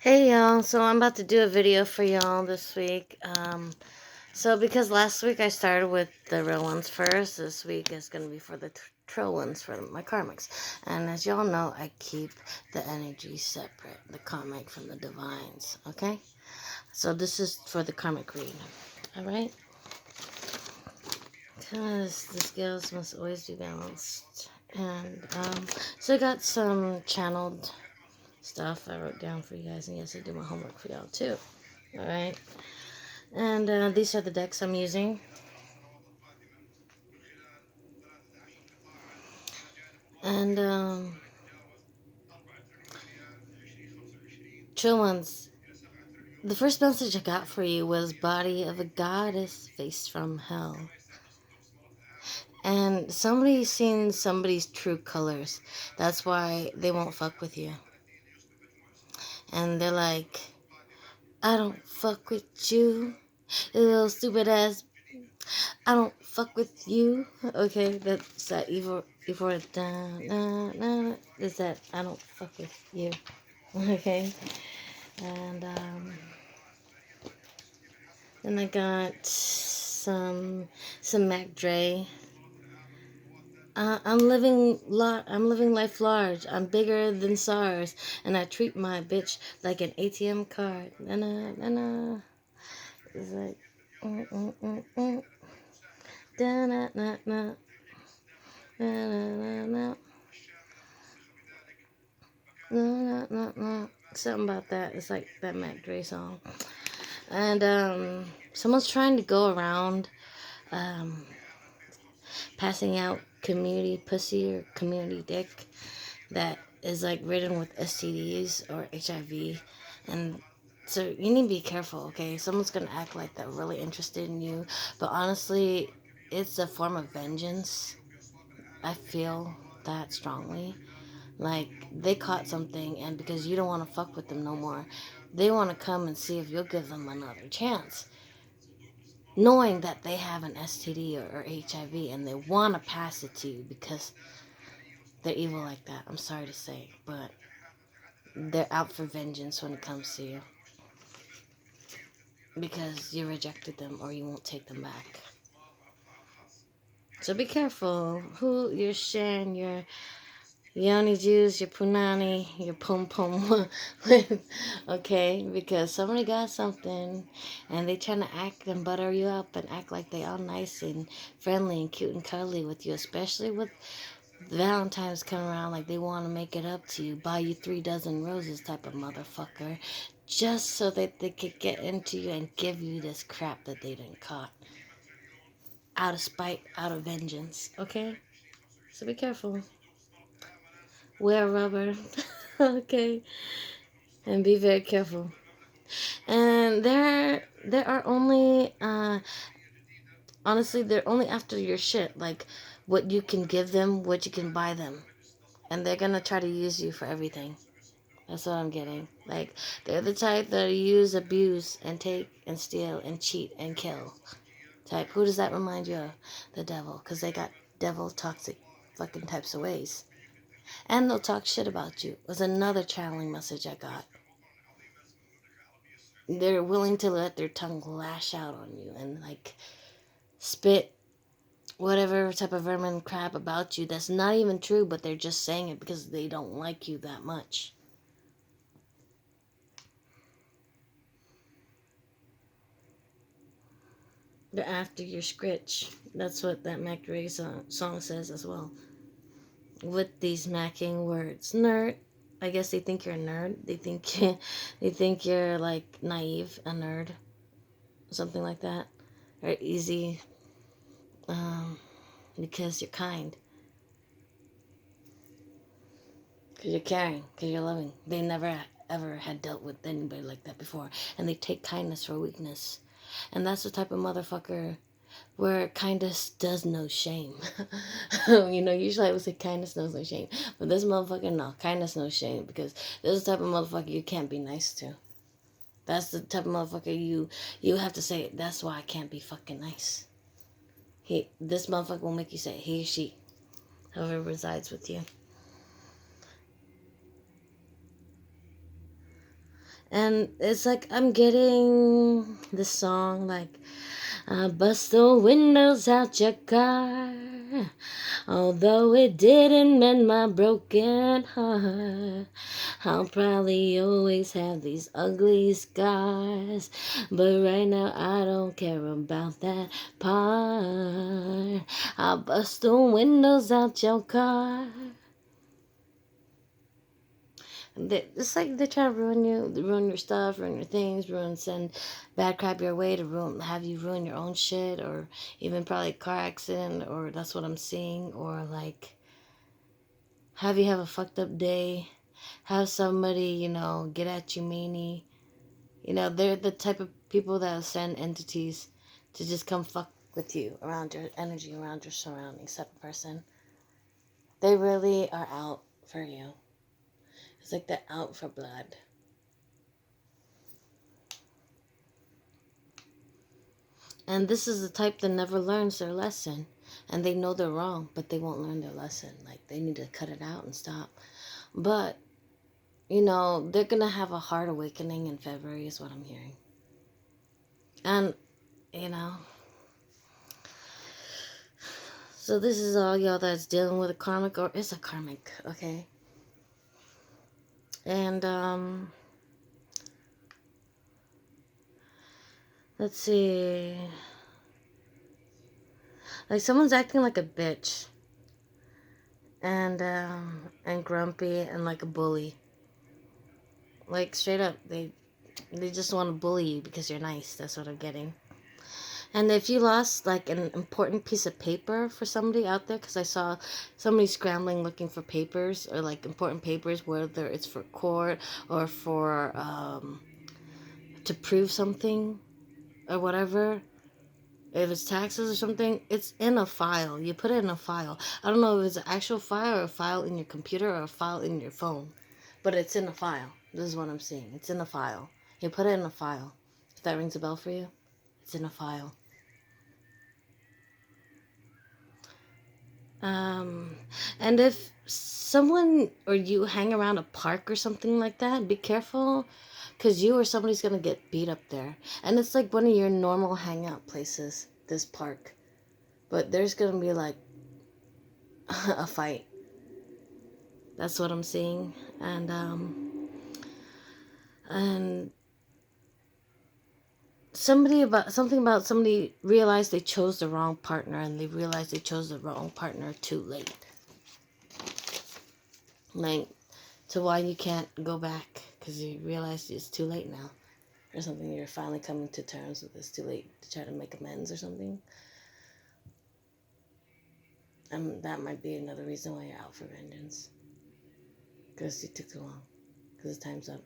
Hey y'all, so I'm about to do a video for y'all this week. So because last week I started with the real ones first, this week is going to be for the trill ones for my karmics. And as y'all know, I keep the energy separate, the karmic from the divines, okay? So this is for the karmic reading, alright? Because the scales must always be balanced. And so I got some channeled stuff I wrote down for you guys, and yes, I do my homework for y'all too. Alright, and these are the decks I'm using. And chill ones. The first message I got for you was body of a goddess face from hell. And somebody's seen somebody's true colors. That's why they won't fuck with you. And they're like, I don't fuck with you, you little stupid ass. I don't fuck with you. Okay, that's that evil is that I don't fuck with you. Okay. And then I got some Mac Dre. I'm living life large. I'm bigger than SARS, and I treat my bitch like an ATM card. Na na na na. It's like da na na na na na na na na na. Something about that. It's like that Mac Dre song. And someone's trying to go around um passing out community pussy or community dick that is like ridden with STDs or HIV. And so you need to be careful, okay? Someone's gonna act like they're really interested in you, but honestly, it's a form of vengeance. I feel that strongly. Like, they caught something, and because you don't want to fuck with them no more, they want to come and see if you'll give them another chance, knowing that they have an STD or HIV, and they want to pass it to you because they're evil like that. I'm sorry to say, but they're out for vengeance when it comes to you because you rejected them or you won't take them back. So be careful who you're sharing your yoni juice, your punani, your pum pum with, okay? Because somebody got something and they trying to act and butter you up and act like they all nice and friendly and cute and cuddly with you, especially with Valentine's coming around, like they want to make it up to you, buy you 3 dozen roses type of motherfucker, just so that they could get into you and give you this crap that they didn't caught. Out of spite, out of vengeance, okay? So be careful. Wear rubber, okay? And be very careful. And there are only, honestly, they're only after your shit, like what you can give them, what you can buy them. And they're gonna try to use you for everything. That's what I'm getting. Like, they're the type that use, abuse, and take, and steal, and cheat, and kill. Type. Who does that remind you of? The devil. Because they got devil toxic fucking types of ways. And they'll talk shit about you. Was another channeling message I got. They're willing to let their tongue lash out on you and, like, spit whatever type of vermin crap about you that's not even true, but they're just saying it because they don't like you that much. They're after your scritch. That's what that Mac Dre song says as well. With these macking words, nerd. I guess they think you're a nerd. They think they think you're like naive, a nerd, something like that, or easy, because you're kind, because you're caring, because you're loving. They never ever had dealt with anybody like that before, and they take kindness for weakness, and that's the type of motherfucker where kindness does no shame. Usually I would say kindness knows no shame. But this motherfucker, no. Kindness knows shame. Because this is the type of motherfucker you can't be nice to. That's the type of motherfucker you have to say, that's why I can't be fucking nice. This motherfucker will make you say he or she. Whoever resides with you. And it's like I'm getting this song like, I bust the windows out your car, although it didn't mend my broken heart. I'll probably always have these ugly scars, but right now I don't care about that part. I'll bust the windows out your car. It's like they try to ruin you, ruin your stuff, ruin your things, send bad crap your way to have you ruin your own shit, or even probably a car accident, or that's what I'm seeing, or like have you have a fucked up day, have somebody, get at you meanie. They're the type of people that send entities to just come fuck with you around your energy, around your surroundings, type of person. They really are out for you. It's like they're out for blood. And this is the type that never learns their lesson. And they know they're wrong, but they won't learn their lesson. Like, they need to cut it out and stop. But, they're going to have a hard awakening in February is what I'm hearing. And, so this is all y'all that's dealing with a karmic, or is a karmic, okay? And, let's see. Like, someone's acting like a bitch. And grumpy and like a bully. Like, straight up, they just want to bully you because you're nice. That's what I'm getting. And if you lost like an important piece of paper for somebody out there, because I saw somebody scrambling looking for papers, or like important papers, whether it's for court or for to prove something or whatever. If it's taxes or something, it's in a file. You put it in a file. I don't know if it's an actual file or a file in your computer or a file in your phone, but it's in a file. This is what I'm seeing. It's in a file. You put it in a file. If that rings a bell for you, it's in a file. And if someone or you hang around a park or something like that, be careful, because you or somebody's going to get beat up there. And it's like one of your normal hangout places, this park. But there's going to be like a fight. That's what I'm seeing. And something about somebody realized they chose the wrong partner, and they realized they chose the wrong partner too late. Like, to why you can't go back, because you realize it's too late now, or something. You're finally coming to terms with it's too late to try to make amends or something. And that might be another reason why you're out for vengeance, because you took too long, because the time's up.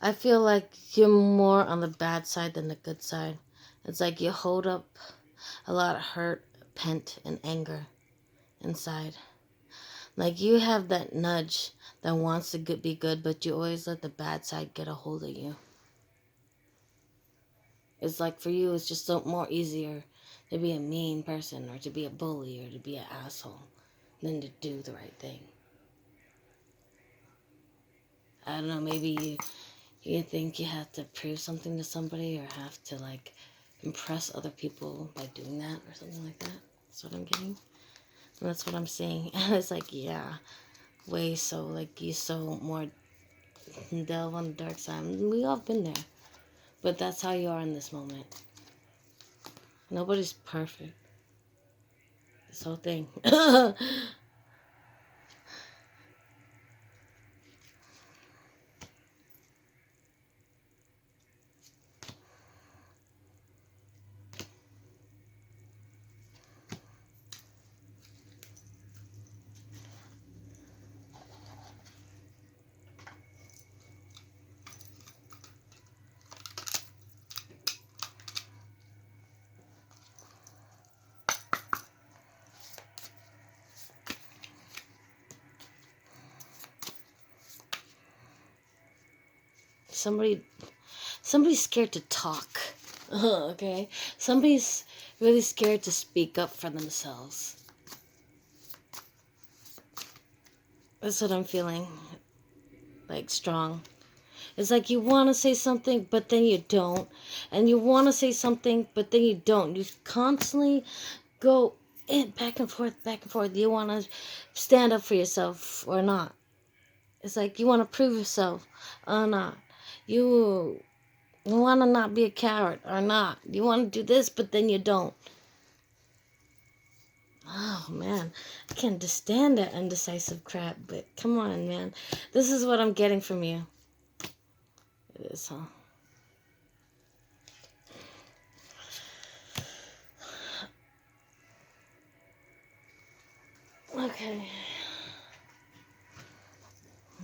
I feel like you're more on the bad side than the good side. It's like you hold up a lot of hurt, pent, and anger inside. Like, you have that nudge that wants to be good, but you always let the bad side get a hold of you. It's like, for you, it's just so more easier to be a mean person, or to be a bully, or to be an asshole, than to do the right thing. I don't know, maybe you think you have to prove something to somebody, or have to, like, impress other people by doing that, or something like that. That's what I'm getting. And that's what I'm seeing. And it's like, yeah, way so, like, you so more delve on the dark side. We all been there. But that's how you are in this moment. Nobody's perfect. This whole thing. Somebody's scared to talk. Okay? Somebody's really scared to speak up for themselves. That's what I'm feeling, like strong. It's like you want to say something, but then you don't. And you want to say something, but then you don't. You constantly go in back and forth, back and forth. You want to stand up for yourself or not. It's like you want to prove yourself or not. You want to not be a coward or not. You want to do this, but then you don't. Oh, man. I can't just stand that indecisive crap, but come on, man. This is what I'm getting from you. It is, huh? Okay.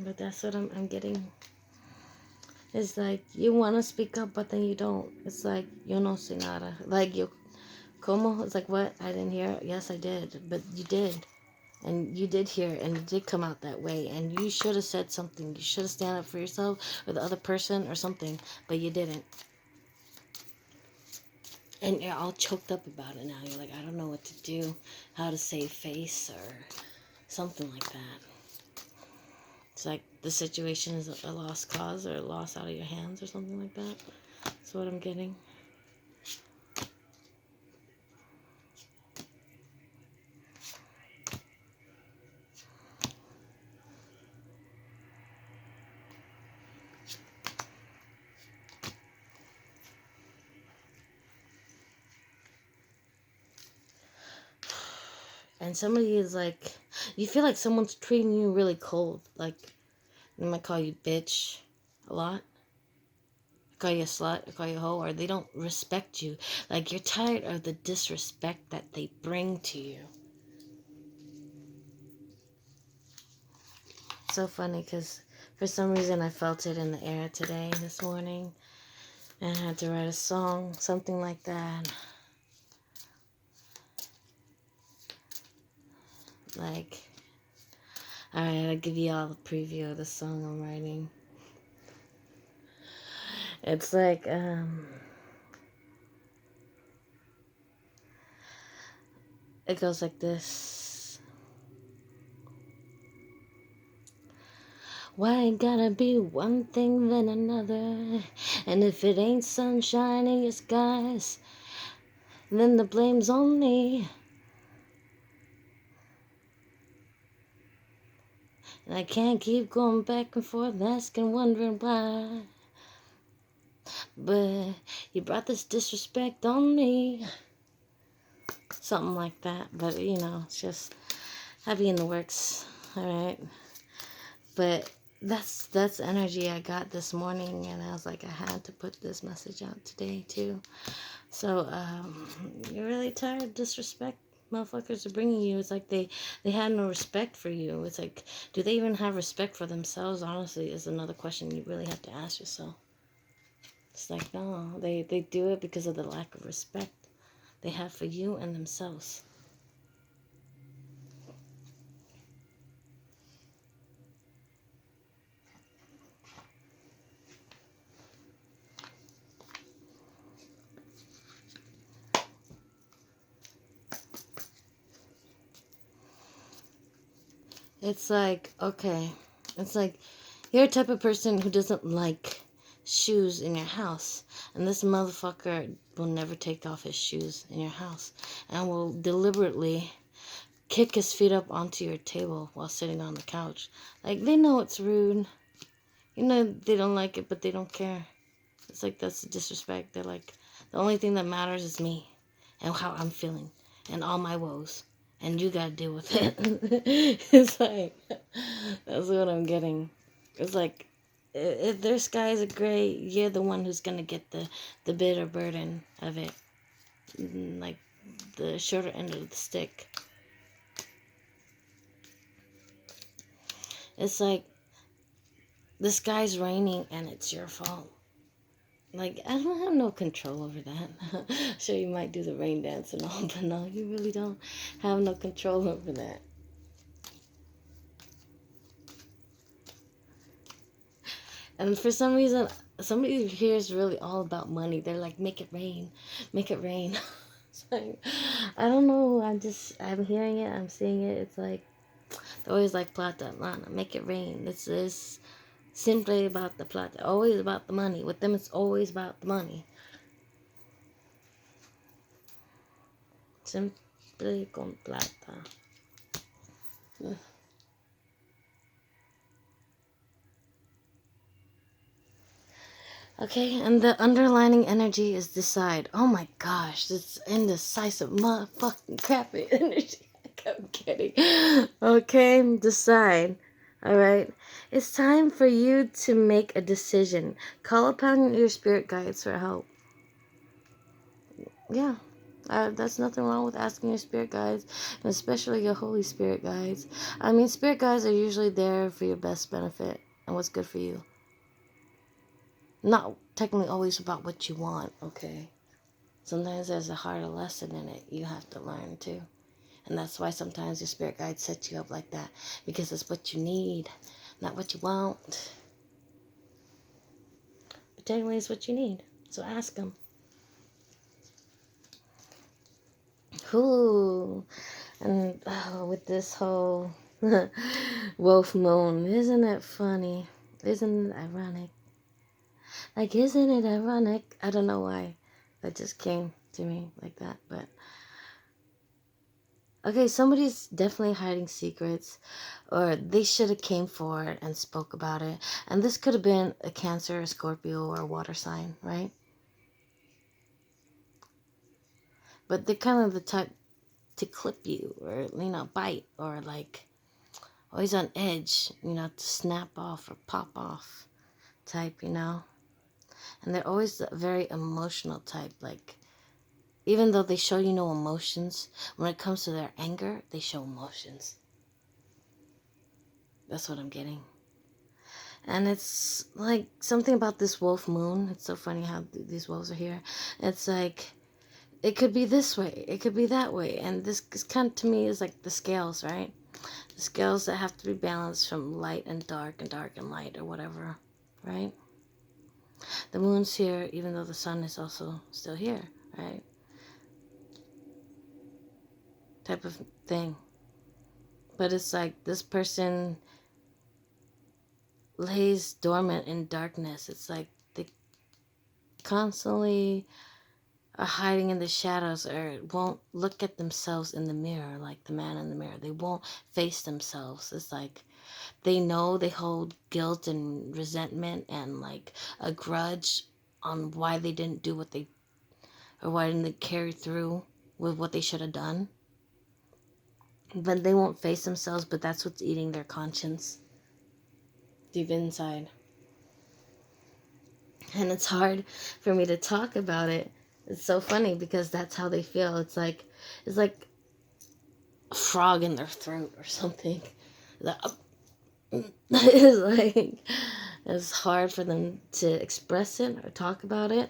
But that's what I'm getting. It's like you want to speak up, but then you don't. It's like, yo no sé nada. Like, yo, como? It's like, what? I didn't hear it. Yes, I did. But you did. And you did hear it, and it did come out that way. And you should have said something. You should have stand up for yourself or the other person or something. But you didn't. And you're all choked up about it now. You're like, I don't know what to do. How to save face or something like that. It's like the situation is a lost cause or a loss out of your hands or something like that. That's what I'm getting. And somebody is like, you feel like someone's treating you really cold. Like, they might call you bitch a lot. Call you a slut, or call you a hoe, or they don't respect you. Like, you're tired of the disrespect that they bring to you. So funny, because for some reason I felt it in the air today, this morning. And I had to write a song, something like that. Like, alright, I'll give you all a preview of the song I'm writing. It's like, it goes like this. Why it gotta be one thing then another? And if it ain't sunshine in your skies, then the blame's on me. And I can't keep going back and forth asking, wondering why. But you brought this disrespect on me. Something like that. But, you know, it's just heavy in the works. Alright. But that's energy I got this morning. And I was like, I had to put this message out today, too. So, you're really tired of disrespect motherfuckers are bringing you. It's like they had no respect for you. It's like, do they even have respect for themselves? Honestly, is another question you really have to ask yourself. It's like, no, they do it because of the lack of respect they have for you and themselves. It's like, okay, it's like you're a type of person who doesn't like shoes in your house, and this motherfucker will never take off his shoes in your house and will deliberately kick his feet up onto your table while sitting on the couch. Like, they know it's rude. You know they don't like it, but they don't care. It's like, that's the disrespect. They're like, the only thing that matters is me and how I'm feeling and all my woes. And you gotta deal with it. It's like, that's what I'm getting. It's like, if their skies are gray, you're the one who's gonna get the bitter burden of it. Like, the shorter end of the stick. It's like, the sky's raining and it's your fault. Like, I don't have no control over that. Sure, you might do the rain dance and all, but no, you really don't have no control over that. And for some reason, somebody here is really all about money. They're like, make it rain, make it rain. It's like, I don't know. I'm hearing it. I'm seeing it. It's like, they're always like, plata, lana, make it rain. This is simply about the plata. Always about the money. With them, it's always about the money. Simply con plata. Okay, and the underlining energy is decide. Oh my gosh, this indecisive motherfucking crappy energy I kept getting. Okay, decide. Alright, it's time for you to make a decision. Call upon your spirit guides for help. Yeah, that's nothing wrong with asking your spirit guides, and especially your Holy Spirit guides. I mean, spirit guides are usually there for your best benefit and what's good for you. Not technically always about what you want, okay? Sometimes there's a harder lesson in it you have to learn too. And that's why sometimes your spirit guide sets you up like that. Because it's what you need, not what you want. But technically it's what you need. So ask them. Ooh. And with this whole wolf moon, isn't it funny? Isn't it ironic? Like, isn't it ironic? I don't know why that just came to me like that, but okay, somebody's definitely hiding secrets, or they should have came forward and spoke about it. And this could have been a Cancer, a Scorpio, or a water sign, right? But they're kind of the type to clip you, or bite, or like always on edge, to snap off or pop off type, And they're always a very emotional type, like, even though they show you no emotions, when it comes to their anger, they show emotions. That's what I'm getting. And it's like something about this wolf moon. It's so funny how these wolves are here. It's like, it could be this way, it could be that way. And this kind of, to me, is like the scales, right? The scales that have to be balanced from light and dark and light, or whatever, right? The moon's here, even though the sun is also still here, right? Type of thing. But it's like this person lays dormant in darkness. It's like they constantly are hiding in the shadows, or won't look at themselves in the mirror, like the man in the mirror. They won't face themselves. It's like they know they hold guilt and resentment and like a grudge on why they didn't do or why didn't they carry through with what they should have done. But they won't face themselves, but that's what's eating their conscience deep inside. And it's hard for me to talk about it. It's so funny because that's how they feel. It's like a frog in their throat or something. It's like, it's hard for them to express it or talk about it.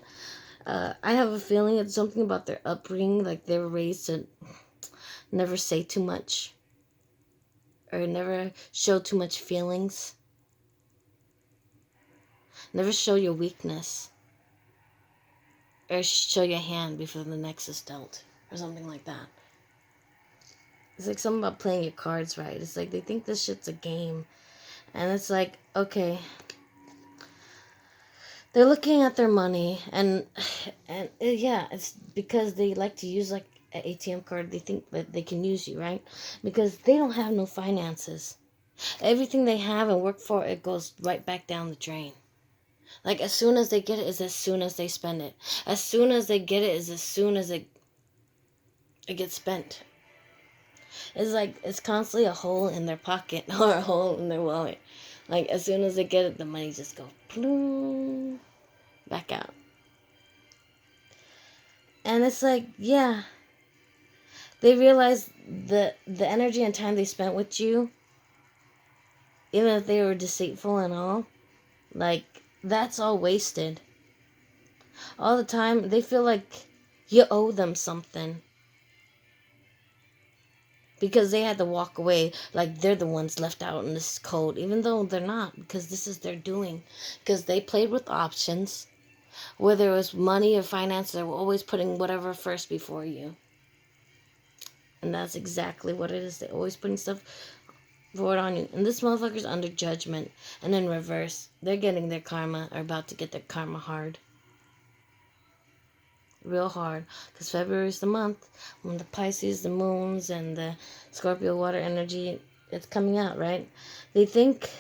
I have a feeling it's something about their upbringing, like they were raised to never say too much or never show too much feelings. Never show your weakness or show your hand before the next is dealt or something like that. It's like something about playing your cards right. It's like they think this shit's a game. And it's like, okay, they're looking at their money, and yeah, it's because they like to use like an ATM card. They think that they can use you, right? Because they don't have no finances. Everything they have and work for, it goes right back down the drain. Like, as soon as they get it is as soon as they spend it. As soon as they get it is as soon as it gets spent. It's like it's constantly a hole in their pocket or a hole in their wallet. Like, as soon as they get it, the money just goes bloom, back out. And it's like, yeah, they realize the energy and time they spent with you, even if they were deceitful and all, like, that's all wasted. All the time, they feel like you owe them something. Because they had to walk away like they're the ones left out in this cold, even though they're not, because this is their doing. Because they played with options. Whether it was money or finance, they were always putting whatever first before you. And that's exactly what it is. They're always putting stuff forward on you. And this motherfucker's under judgment. And in reverse, they're getting their karma, or about to get their karma hard. Real hard. Because February is the month when the Pisces, the moons, and the Scorpio water energy, it's coming out, right? They think,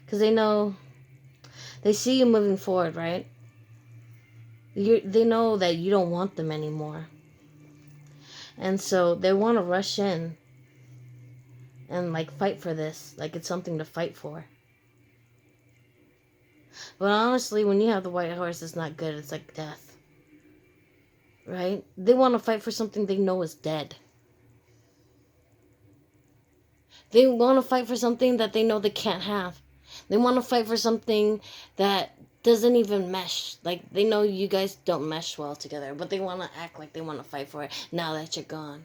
because they know, they see you moving forward, right? They know that you don't want them anymore. And so they want to rush in and like fight for this. Like it's something to fight for. But honestly, when you have the white horse, it's not good. It's like death. Right? They want to fight for something they know is dead. They want to fight for something that they know they can't have. They want to fight for something that doesn't even mesh. Like, they know you guys don't mesh well together, but they want to act like they want to fight for it now that you're gone.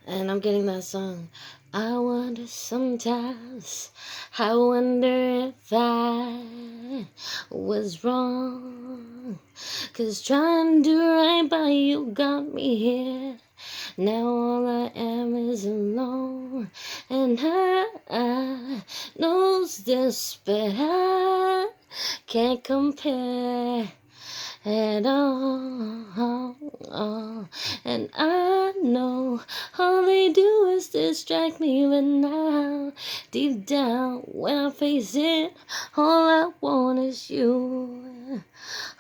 And I'm getting that song. I wonder sometimes, I wonder if I was wrong. 'Cause trying to do right by you got me here. Now all I am is alone. And I knows this, but I can't compare at all. And I know all they do is distract me, but now deep down when I face it, all I want is you.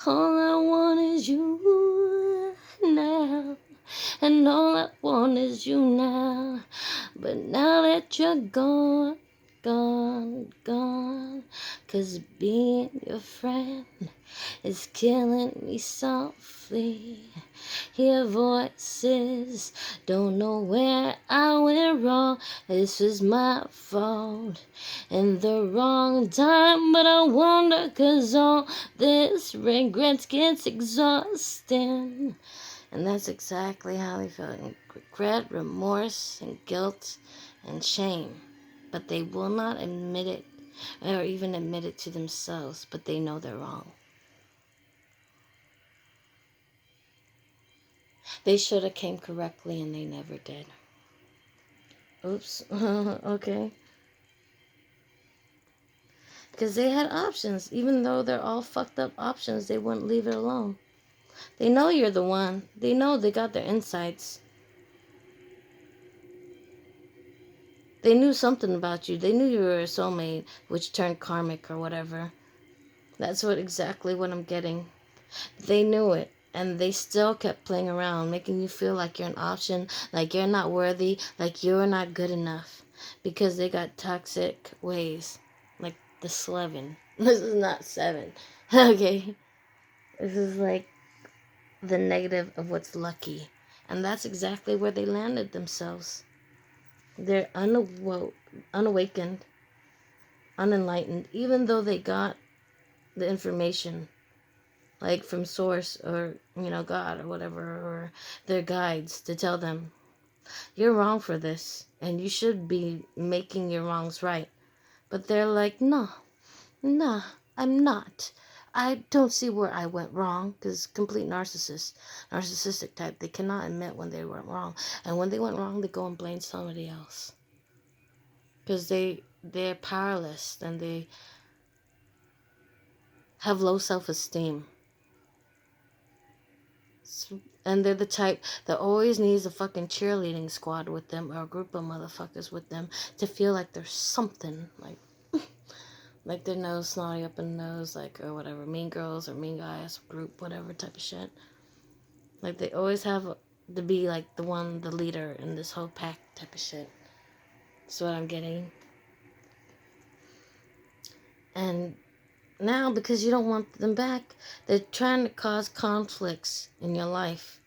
All I want is you now. And all I want is you now. But now that you're gone, gone. 'Cause being your friend is killing me softly. Hear voices, don't know where I went wrong. This is my fault in the wrong time. But I wonder 'cause all this regrets gets exhausting. And that's exactly how they feel. Regret, remorse, and guilt, and shame. But they will not admit it, or even admit it to themselves, but they know they're wrong. They should have came correctly, and they never did. Oops. Okay. Because they had options. Even though they're all fucked up options, they wouldn't leave it alone. They know you're the one. They know they got their insights. They knew something about you. They knew you were a soulmate, which turned karmic or whatever. That's exactly what I'm getting. They knew it, and they still kept playing around, making you feel like you're an option, like you're not worthy, like you're not good enough, because they got toxic ways, like the 11. This is not 7, okay? This is like the negative of what's lucky, and that's exactly where they landed themselves. They're unawakened, unenlightened, even though they got the information, like from source or, God or whatever, or their guides to tell them, you're wrong for this, and you should be making your wrongs right. But they're like, no, nah, I'm not. I don't see where I went wrong, because complete narcissistic type, they cannot admit when they went wrong. And when they went wrong, they go and blame somebody else. Because they're powerless, and they have low self-esteem. And they're the type that always needs a fucking cheerleading squad with them, or a group of motherfuckers with them, to feel like there's something, like their nose snotty up in the nose, like, or whatever, mean girls or mean guys group, whatever type of shit. Like, they always have to be like the leader in this whole pack type of shit. That's what I'm getting. And now, because you don't want them back, they're trying to cause conflicts in your life.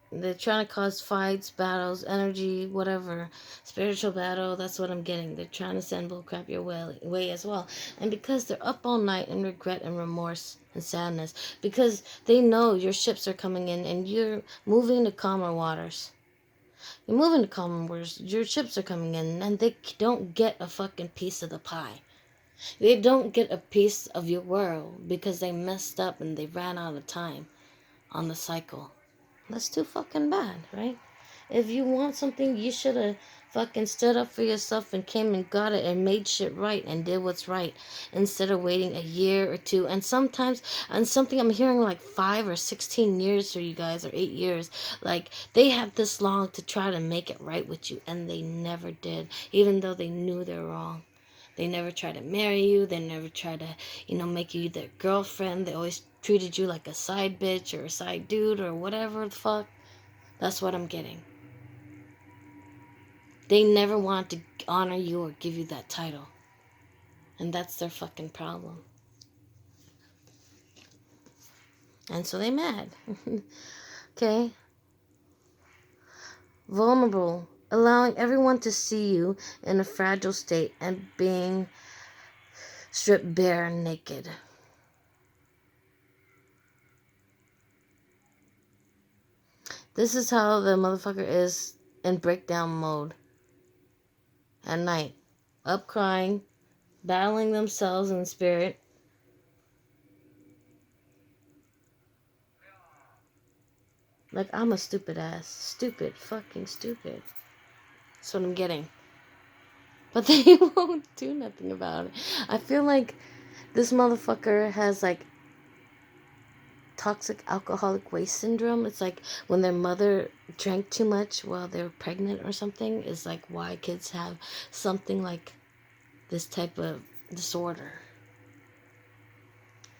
They're trying to cause fights, battles, energy, whatever. Spiritual battle, that's what I'm getting. They're trying to send bullcrap your way as well. And because they're up all night in regret and remorse and sadness, because they know your ships are coming in and you're moving to calmer waters. You're moving to calmer waters. Your ships are coming in and they don't get a fucking piece of the pie. They don't get a piece of your world because they messed up and they ran out of time on the cycle. That's too fucking bad, right? If you want something, you should have fucking stood up for yourself and came and got it and made shit right and did what's right instead of waiting a year or two. And sometimes, and something I'm hearing like 5 or 16 years for you guys, or 8 years. Like, they have this long to try to make it right with you, and they never did, even though they knew they were wrong. They never tried to marry you. They never tried to, make you their girlfriend. They always treated you like a side bitch or a side dude or whatever the fuck. That's what I'm getting. They never want to honor you or give you that title. And that's their fucking problem. And so they mad. Okay? Vulnerable. Allowing everyone to see you in a fragile state and being stripped bare and naked. This is how the motherfucker is in breakdown mode. At night. Up crying. Battling themselves in spirit. Like, I'm a stupid ass. Stupid. Fucking stupid. That's what I'm getting. But they won't do nothing about it. I feel like this motherfucker has, like, toxic alcoholic waste syndrome. It's like when their mother drank too much while they were pregnant or something. Is like why kids have something like this type of disorder.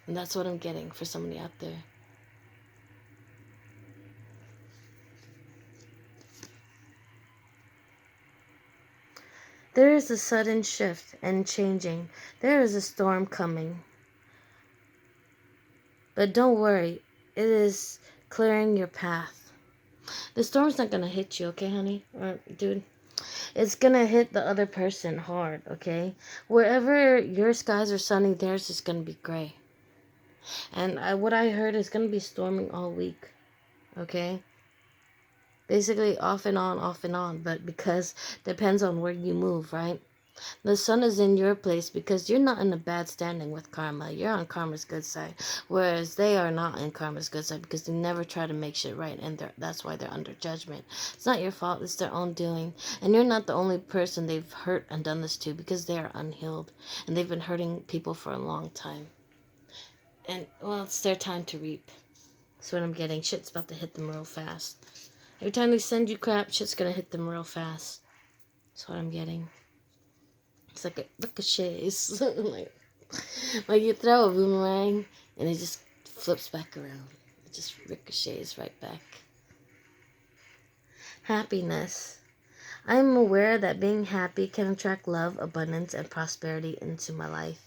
And that's what I'm getting for somebody out there. There is a sudden shift and changing. There is a storm coming. But don't worry, it is clearing your path. The storm's not gonna hit you, okay, honey? Or dude? It's gonna hit the other person hard, okay? Wherever your skies are sunny, theirs is gonna be gray. And what I heard is gonna be storming all week, okay? Basically off and on, but because depends on where you move, right? The sun is in your place because you're not in a bad standing with karma. You're on karma's good side. Whereas they are not in karma's good side because they never try to make shit right. And that's why they're under judgment. It's not your fault. It's their own doing. And you're not the only person they've hurt and done this to because they are unhealed. And they've been hurting people for a long time. And, well, it's their time to reap. That's what I'm getting. Shit's about to hit them real fast. Every time they send you crap, shit's gonna hit them real fast. That's what I'm getting. It's like a ricochets. like you throw a boomerang and it just flips back around. It just ricochets right back. Happiness. I am aware that being happy can attract love, abundance, and prosperity into my life.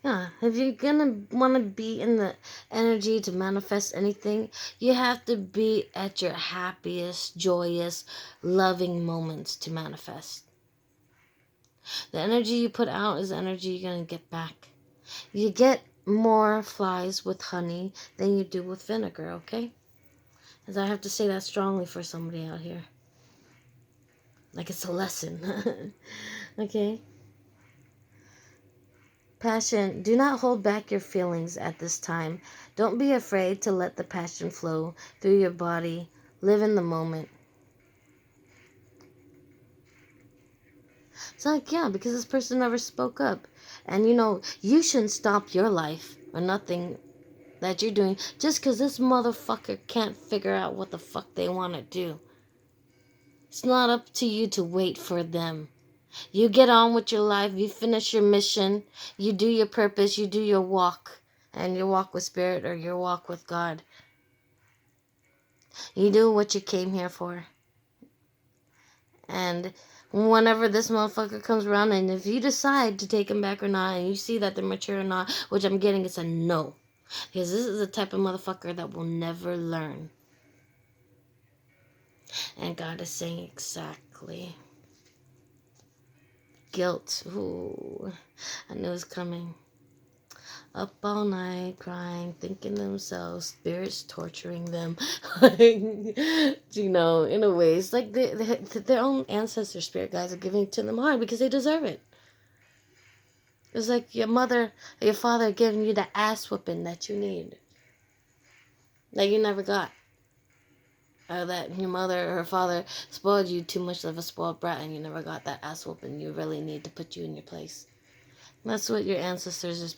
Yeah, if you're gonna want to be in the energy to manifest anything, you have to be at your happiest, joyous, loving moments to manifest. The energy you put out is the energy you're going to get back. You get more flies with honey than you do with vinegar, okay? As I have to say that strongly for somebody out here. Like it's a lesson. Okay? Passion. Do not hold back your feelings at this time. Don't be afraid to let the passion flow through your body. Live in the moment. It's like, yeah, because this person never spoke up. And, you shouldn't stop your life or nothing that you're doing just because this motherfucker can't figure out what the fuck they want to do. It's not up to you to wait for them. You get on with your life. You finish your mission. You do your purpose. You do your walk. And your walk with spirit or your walk with God. You do what you came here for. And whenever this motherfucker comes around, and if you decide to take him back or not, and you see that they're mature or not, which I'm getting, it's a no. Because this is the type of motherfucker that will never learn. And God is saying exactly. Guilt. Ooh, I knew it was coming. Up all night, crying, thinking themselves, spirits torturing them. In a way, it's like their own ancestor spirit guys are giving it to them hard because they deserve it. It's like your mother or your father giving you the ass whooping that you need. that you never got. Or that your mother or father spoiled you too much of a spoiled brat and you never got that ass whooping you really need to put you in your place. That's what your ancestors'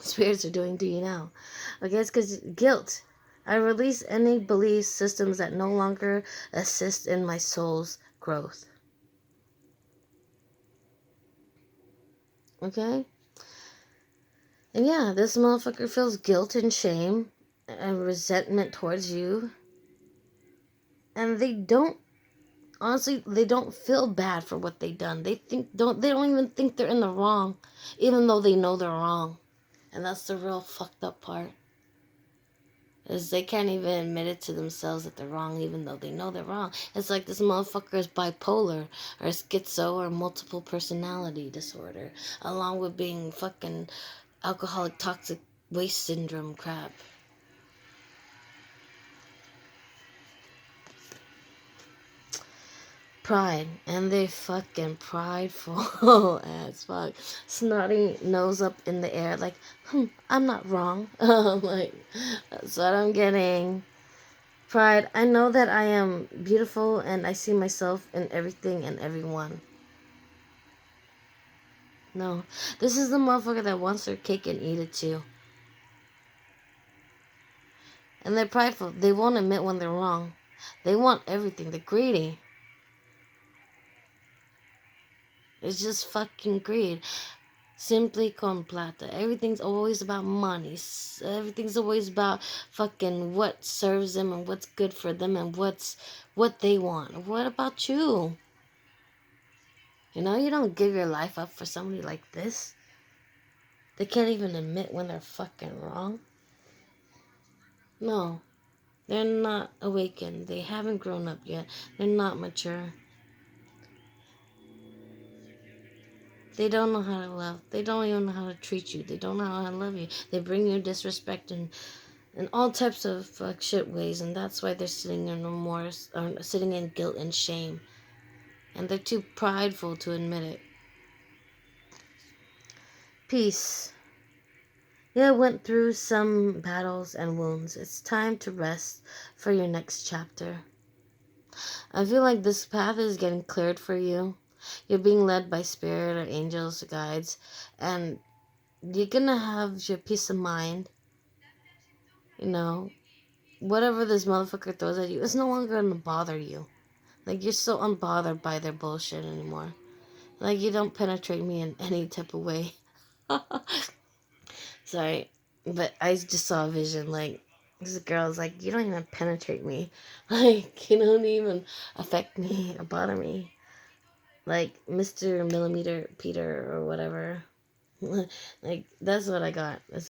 spirits are doing to you now. Okay, it's because guilt. I release any belief systems that no longer assist in my soul's growth. Okay? And yeah, this motherfucker feels guilt and shame and resentment towards you. And they don't, honestly, they don't feel bad for what they done. They don't even think they're in the wrong, even though they know they're wrong. And that's the real fucked up part. Is they can't even admit it to themselves that they're wrong, even though they know they're wrong. It's like this motherfucker is bipolar, or schizo, or multiple personality disorder, along with being fucking alcoholic toxic waste syndrome crap. Pride, and they fucking prideful as fuck. Snotty nose up in the air, like, I'm not wrong. Like, that's what I'm getting. Pride, I know that I am beautiful and I see myself in everything and everyone. No, this is the motherfucker that wants their cake and eat it too. And they're prideful. They won't admit when they're wrong. They want everything. They're greedy. It's just fucking greed. Simply con plata. Everything's always about money. Everything's always about fucking what serves them and what's good for them and what they want. What about you? You know, you don't give your life up for somebody like this. They can't even admit when they're fucking wrong. No, they're not awakened. They haven't grown up yet. They're not mature. They don't know how to love. They don't even know how to treat you. They don't know how to love you. They bring you disrespect and all types of shit ways, and that's why they're sitting in remorse, or sitting in guilt and shame. And they're too prideful to admit it. Peace. Yeah, I went through some battles and wounds. It's time to rest for your next chapter. I feel like this path is getting cleared for you. You're being led by spirit or angels or guides, and you're gonna have your peace of mind. You know, whatever this motherfucker throws at you, it's no longer gonna bother you. Like, you're so unbothered by their bullshit anymore. Like, you don't penetrate me in any type of way. Sorry, but I just saw a vision. Like, this girl's like, you don't even penetrate me. Like, you don't even affect me or bother me. Like, Mr. Millimeter Peter or whatever. Like, that's what I got.